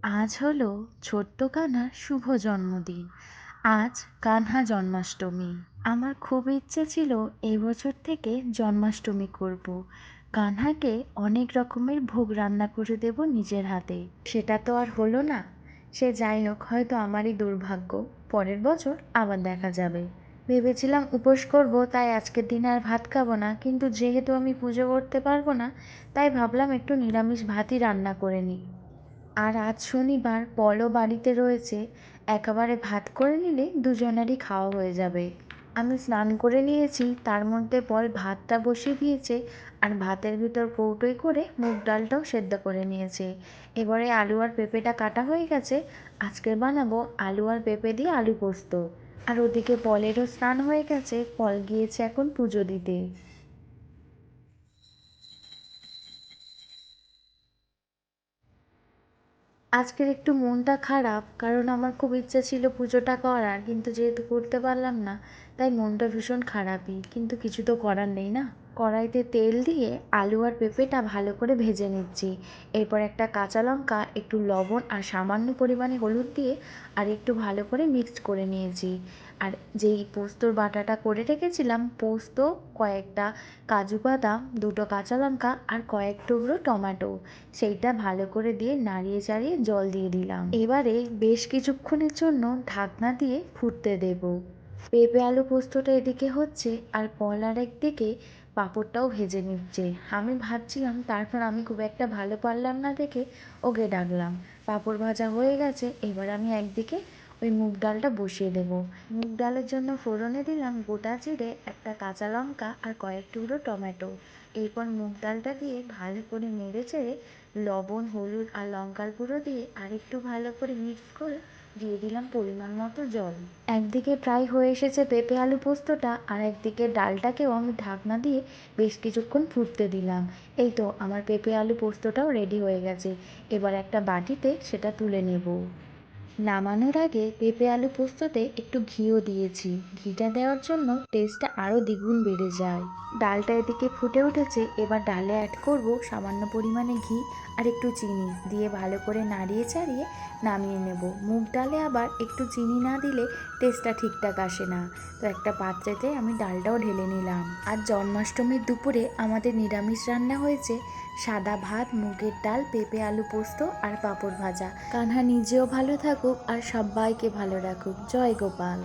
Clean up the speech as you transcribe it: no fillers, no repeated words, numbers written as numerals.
আজ হলো ছোট্ট কানহার শুভ জন্মদিন। আজ কানহা জন্মাষ্টমী। আমার খুব ইচ্ছে ছিল এই বছর থেকে জন্মাষ্টমী করব। কানহাকে অনেক রকমের ভোগ রান্না করে দেব নিজের হাতে। সেটা তো আর হলো না। সে যাই হোক, হয়তো আমারই দুর্ভাগ্য। পরের বছর আবার দেখা যাবে। ভেবেছিলাম উপোস করব, তাই আজকের দিনে আর ভাত খাবো না, কিন্তু যেহেতু আমি পুজো করতে পারবো না, তাই ভাবলাম একটু নিরামিষ ভাতই রান্না করে নিই। আর আজ শনিবার, পলও বাড়িতে রয়েছে। একেবারে ভাত করে নিলে দুজনেরই খাওয়া হয়ে যাবে। আমি স্নান করে নিয়েছি, তার মধ্যে পল ভাতটা বসিয়ে দিয়েছে আর ভাতের ভিতর কৌটোয় করে মুগ ডালটাও সেদ্ধ করে নিয়েছে। এবারে আলু আর পেঁপেটা কাটা হয়ে গেছে। আজকে বানাবো আলু আর পেঁপে দিয়ে আলু পোস্ত। আর ওদিকে পলেরও স্নান হয়ে গেছে, পল গিয়েছে এখন পুজো দিতে। আজকের একটু মনটা খারাপ, কারণ আমার খুব ইচ্ছে ছিল পুজোটা করার, কিন্তু যেহেতু করতে পারলাম না, তাই মনটা ভীষণ খারাপই। কিন্তু কিছু তো করার নেই না। কড়াইতে তেল দিয়ে আলু আর পেঁপেটা ভালো করে ভেজে নিচ্ছি। এরপর একটা কাঁচা লঙ্কা, একটু লবণ আর সামান্য পরিমাণে হলুদ দিয়ে আর একটু ভালো করে মিক্সড করে নিয়েছি। আর যেই পোস্তর বাটাটা করে রেখেছিলাম, পোস্ত, কয়েকটা কাজু বাদাম, দুটো কাঁচা লঙ্কা আর কয়েক টুকরো টমেটো, সেইটা ভালো করে দিয়ে নাড়িয়ে চাড়িয়ে জল দিয়ে দিলাম। এবারে বেশ কিছুক্ষণের জন্য ঢাকনা দিয়ে ফুটতে দেব। পেঁপে আলু পোস্তটা এদিকে হচ্ছে আর পল আর একদিকে পাঁপড়টাও ভেজে নিচ্ছে। আমি ভাবছিলাম, তারপর আমি খুব একটা ভালো পারলাম না দেখে ওকে ডাকলাম। পাঁপড় ভাজা হয়ে গেছে, এবার আমি একদিকে ওই মুগ ডালটা বসিয়ে দেবো। মুগ ডালের জন্য ফোড়নে দিলাম গোটা জিরে, একটা কাঁচা লঙ্কা আর কয়েক টুকরো টমেটো। এরপর মুগ ডালটা দিয়ে ভালো করে নেড়ে চেড়ে লবণ, হলুদ আর লঙ্কার গুঁড়ো দিয়ে আরেকটু ভালো করে মিক্স করে দিয়ে দিলাম পরিমাণ মতো জল। একদিকে প্রায় হয়ে এসেছে পেঁপে আলু পোস্তটা, আর একদিকে ডালটাকেও আমি ঢাকনা দিয়ে বেশ কিছুক্ষণ ফুটতে দিলাম। এই তো আমার পেঁপে আলু পোস্তটাও রেডি হয়ে গেছে। এবার একটা বাটিতে সেটা তুলে নেব। নামানোর আগে পেঁপে আলু পোস্ততে একটু ঘিও দিয়েছি। ঘিটা দেওয়ার জন্য টেস্টটা আরও দ্বিগুণ বেড়ে যায়। ডালটা এদিকে ফুটে উঠেছে, এবার ডালে অ্যাড করব সামান্য পরিমাণে ঘি আর একটু চিনি দিয়ে ভালো করে নাড়িয়ে চাড়িয়ে নামিয়ে নেব। মুগ ডালে আবার একটু চিনি না দিলে টেস্টটা ঠিকঠাক আসে না। তো একটা পাত্রেতে আমি ডালটাও ঢেলে নিলাম। আর জন্মাষ্টমীর দুপুরে আমাদের নিরামিষ রান্না হয়েছে সাদা ভাত, মুগের ডাল, পেঁপে আলু পোস্ত আর পাঁপড় ভাজা। কানহা নিজেও ভালো থাকুক আর সবাইকে ভালো রাখুক। জয় গোপাল।